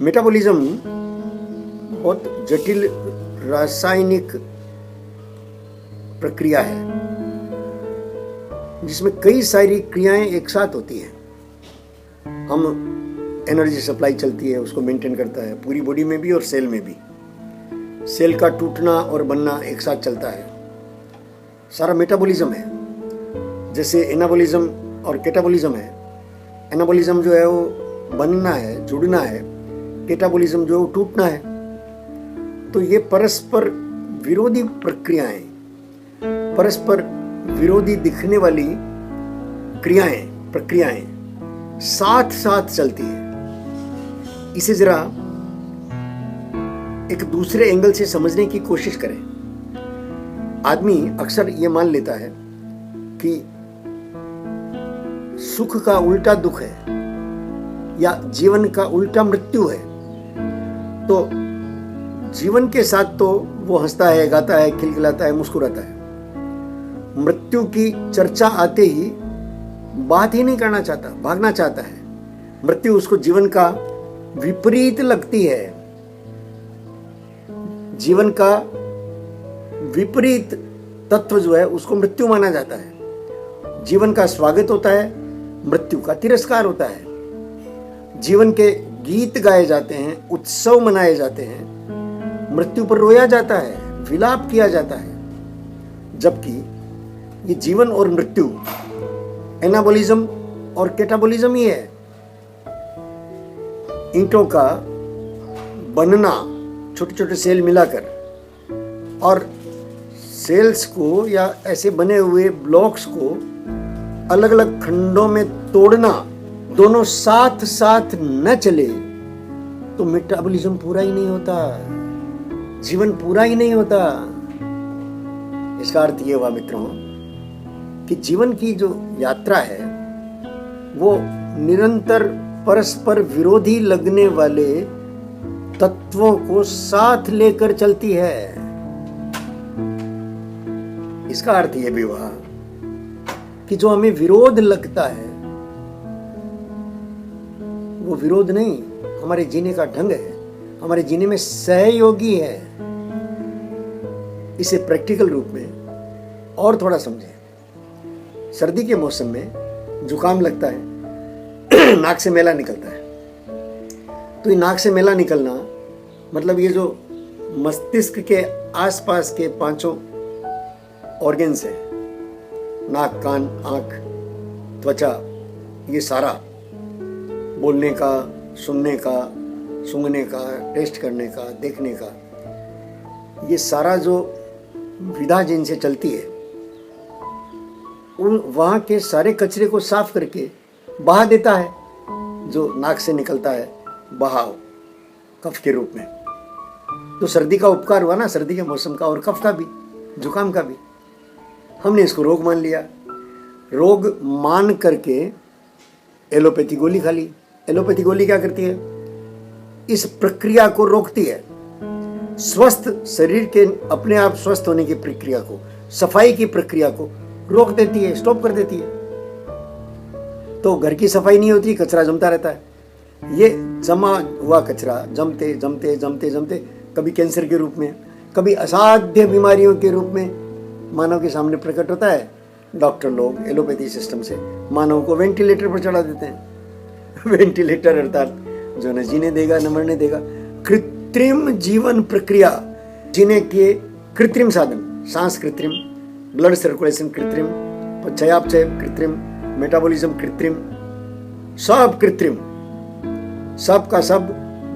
Metabolism बहुत जटिल रासायनिक प्रक्रिया है जिसमें कई सारी क्रियाएं एक साथ होती हैं। हम एनर्जी सप्लाई चलती है, उसको मेंटेन करता है पूरी बॉडी में भी और सेल में भी। सेल का टूटना और बनना एक साथ चलता है, सारा मेटाबॉलिज्म है। जैसे एनाबॉलिज्म और कैटाबॉलिज्म है। एनाबॉलिज्म जो है वो बनना है, जुड़ना है। कैटाबॉलिज्म जो है वो टूटना है। तो ये परस्पर विरोधी प्रक्रियाएं, परस्पर विरोधी दिखने वाली प्रक्रियाएं साथ साथ चलती है। इसे जरा एक दूसरे एंगल से समझने की कोशिश करें। आदमी अक्सर ये मान लेता है कि सुख का उल्टा दुख है या जीवन का उल्टा मृत्यु है। तो जीवन के साथ तो वो हंसता है, गाता है, खिलखिलाता है, मुस्कुराता है। मृत्यु की चर्चा आते ही बात ही नहीं करना चाहता, भागना चाहता है। मृत्यु उसको जीवन का विपरीत लगती है। जीवन का विपरीत तत्व जो है उसको मृत्यु माना जाता है। जीवन का स्वागत होता है, मृत्यु का तिरस्कार होता है। जीवन के गीत गाए जाते हैं, उत्सव मनाए जाते हैं, मृत्यु पर रोया जाता है, विलाप किया जाता है। जबकि ये जीवन और मृत्यु एनाबॉलिज्म और कैटाबॉलिज्म ही है। ईंटों का बनना, छोटे छोटे सेल मिलाकर, और सेल्स को या ऐसे बने हुए ब्लॉक्स को अलग अलग खंडों में तोड़ना, दोनों साथ साथ न चले तो मेटाबॉलिज्म पूरा ही नहीं होता, जीवन पूरा ही नहीं होता। इसका अर्थ यह हुआ मित्रों कि जीवन की जो यात्रा है वो निरंतर परस्पर विरोधी लगने वाले तत्वों को साथ लेकर चलती है। इसका अर्थ यह भी हुआ कि जो हमें विरोध लगता है वो विरोध नहीं, हमारे जीने का ढंग है, हमारे जीने में सहयोगी है। इसे प्रैक्टिकल रूप में और थोड़ा समझें। सर्दी के मौसम में जुकाम लगता है, नाक से मैला निकलता है। तो ये नाक से मैला निकलना मतलब ये जो मस्तिष्क के आसपास के पांचों ऑर्गन्स है, नाक, कान, आंख, त्वचा, ये सारा बोलने का, सुनने का, सूंघने का, टेस्ट करने का, देखने का, ये सारा जो विधा जिनसे चलती है उन वहाँ के सारे कचरे को साफ करके बहा देता है, जो नाक से निकलता है बहाव, कफ के रूप में। तो सर्दी का उपकार हुआ ना, सर्दी के मौसम का, और कफ का भी, जुकाम का भी। हमने इसको रोग मान लिया। रोग मान करके एलोपैथी गोली खा ली। एलोपैथी गोली क्या करती है? इस प्रक्रिया को रोकती है। स्वस्थ शरीर के अपने आप स्वस्थ होने की प्रक्रिया को, सफाई की प्रक्रिया को रोक देती है, स्टॉप कर देती है। तो घर की सफाई नहीं होती, कचरा जमता रहता है। ये जमा हुआ कचरा जमते जमते जमते जमते कभी कैंसर के रूप में, कभी असाध्य बीमारियों के रूप में मानव के सामने प्रकट होता है। डॉक्टर लोग एलोपैथी सिस्टम से मानव को वेंटिलेटर पर चढ़ा देते हैं। वेंटिलेटर अर्थात जो न जीने देगा न मरने देगा। कृत्रिम जीवन प्रक्रिया, जीने के कृत्रिम साधन, सांस कृत्रिम, ब्लड सर्कुलेशन कृत्रिम, चयापचय कृत्रिम, मेटाबॉलिज्म कृत्रिम, सब कृत्रिम, सब का सब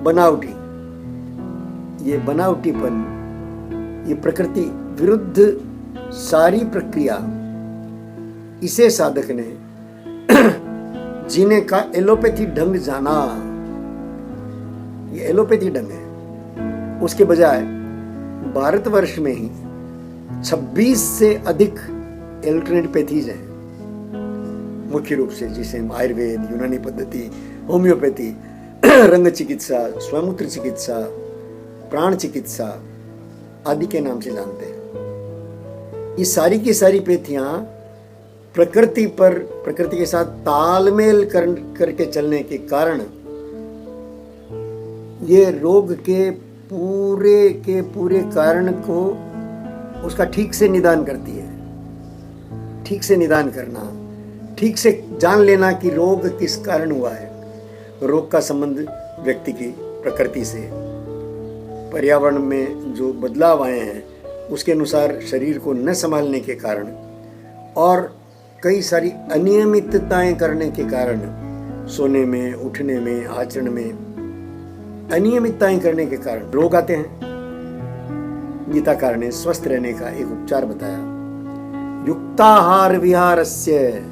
बनावटी। ये बनावटीपन, ये प्रकृति विरुद्ध सारी प्रक्रिया, इसे साधक ने जीने का एलोपैथी ढंग जाना। ये एलोपैथी ढंग है। उसके बजाय भारतवर्ष में ही 26 से अधिक एल्टरनेटिव हैं मुख्य रूप से, जिसे हम आयुर्वेद, यूनानी पद्धति, होम्योपैथी, रंग चिकित्सा, स्वयंमूत्र चिकित्सा, प्राण चिकित्सा आदि के नाम से जानते हैं। ये सारी की सारी पैथियां प्रकृति पर, प्रकृति के साथ तालमेल करके चलने के कारण ये रोग के पूरे कारण को उसका ठीक से निदान करती है। ठीक से निदान करना, ठीक से जान लेना कि रोग किस कारण हुआ है। रोग का संबंध व्यक्ति की प्रकृति से, पर्यावरण में जो बदलाव आए हैं उसके अनुसार शरीर को न संभालने के कारण और कई सारी अनियमितताएं करने के कारण, सोने में, उठने में, आचरण में अनियमितताएं करने के कारण रोग आते हैं। गीताकार ने स्वस्थ रहने का एक उपचार बताया। युक्ताहार विहारस्य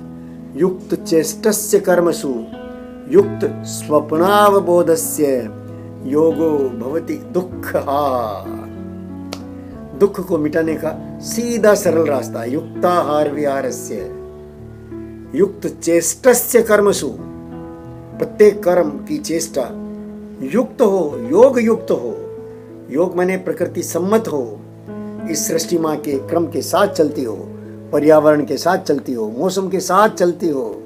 युक्त चेष्टस्य कर्मसु युक्त स्वप्नावबोधस्य योगो भवति दुःखहा। दुख को मिटाने का सीधा सरल रास्ता, युक्ताहार विहारस्य युक्त चेष्टस्य कर्मसु, प्रत्येक कर्म की चेष्टा युक्त हो, योग युक्त हो। योग माने प्रकृति सम्मत हो, इस सृष्टि माँ के क्रम के साथ चलती हो, पर्यावरण के साथ चलती हो, मौसम के साथ चलती हो।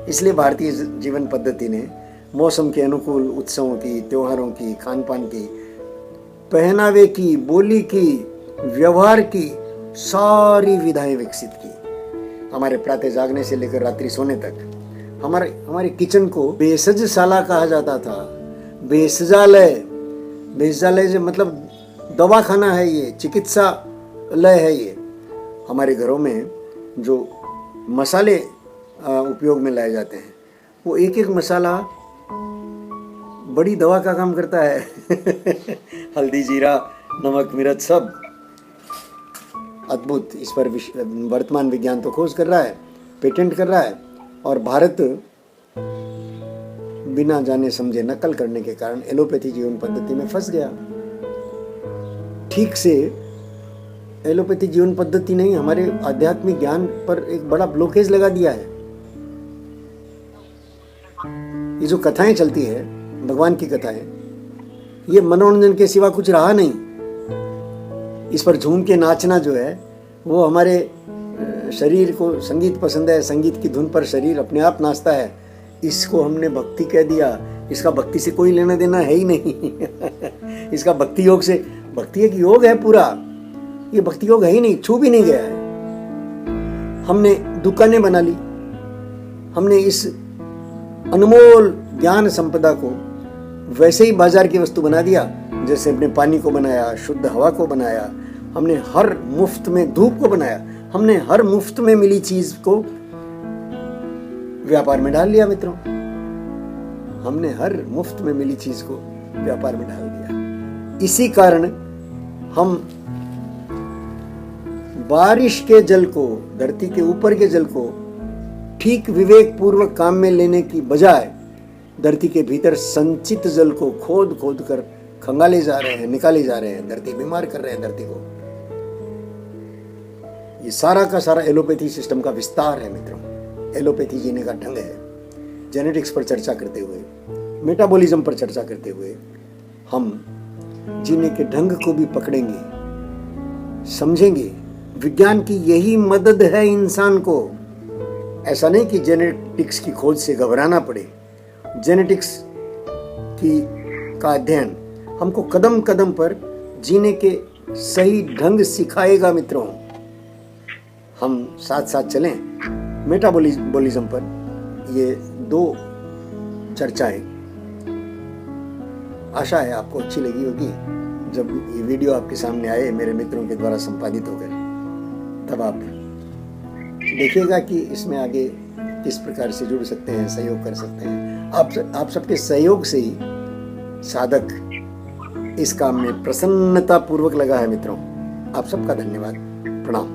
इसलिए भारतीय जीवन पद्धति ने मौसम के अनुकूल उत्सवों की, त्योहारों की, खान पान की, पहनावे की, बोली की, व्यवहार की सारी विधाएं विकसित की। हमारे प्रातः जागने से लेकर रात्रि सोने तक हमारे किचन को भेषजशाला कहा जाता था। भेषजालय से मतलब दवाखाना है, ये चिकित्सालय है। ये हमारे घरों में जो मसाले उपयोग में लाए जाते हैं, वो एक एक मसाला बड़ी दवा का काम करता है। हल्दी, जीरा, नमक, मिर्च सब अद्भुत। इस पर वर्तमान विज्ञान तो खोज कर रहा है, पेटेंट कर रहा है, और भारत बिना जाने समझे नकल करने के कारण एलोपैथी जीवन पद्धति में फंस गया। ठीक से एलोपैथी जीवन पद्धति नहीं, हमारे आध्यात्मिक ज्ञान पर एक बड़ा ब्लॉकेज लगा दिया है। ये जो कथाएं चलती है, भगवान की कथाएं, ये मनोरंजन के सिवा कुछ रहा नहीं। इस पर झूम के नाचना जो है वो हमारे शरीर को, संगीत पसंद है, संगीत की धुन पर शरीर अपने आप नाचता है, इसको हमने भक्ति कह दिया। इसका भक्ति से कोई लेना देना है ही नहीं। इसका भक्ति योग से, भक्ति एक योग है पूरा, ये भक्ति योग है ही नहीं, छू भी नहीं गया है। हमने दुकानें बना ली, हमने इस अनमोल ज्ञान संपदा को वैसे ही बाजार की वस्तु बना दिया जैसे हमने पानी को बनाया, शुद्ध हवा को बनाया, हमने हर मुफ्त में धूप को बनाया, हमने हर मुफ्त में मिली चीज को व्यापार में डाल लिया मित्रों। हमने हर मुफ्त में मिली चीज को व्यापार में डाल दिया। इसी कारण हम बारिश के जल को, धरती के ऊपर के जल को ठीक विवेक पूर्वक काम में लेने की बजाय धरती के भीतर संचित जल को खोद खोद कर खंगाले जा रहे हैं, निकाले जा रहे हैं, धरती बीमार कर रहे हैं धरती को। ये सारा का सारा एलोपैथी सिस्टम का विस्तार है मित्रों। एलोपैथी जीने का ढंग है। जेनेटिक्स पर चर्चा करते हुए, मेटाबॉलिज्म पर चर्चा करते हुए हम जीने के ढंग को भी पकड़ेंगे, समझेंगे। विज्ञान की यही मदद है इंसान को। ऐसा नहीं कि जेनेटिक्स की खोज से घबराना पड़े। जेनेटिक्स का अध्ययन हमको कदम कदम पर जीने के सही ढंग सिखाएगा मित्रों। हम साथ साथ चलें। मेटाबॉलिज्म पर ये 2 चर्चाएं आशा है आपको अच्छी लगी होगी। जब ये वीडियो आपके सामने आए मेरे मित्रों के द्वारा संपादित होकर, तब आप देखिएगा कि इसमें आगे किस प्रकार से जुड़ सकते हैं, सहयोग कर सकते हैं। आप सबके सहयोग से ही साधक इस काम में प्रसन्नता पूर्वक लगा है मित्रों। आप सबका धन्यवाद, प्रणाम।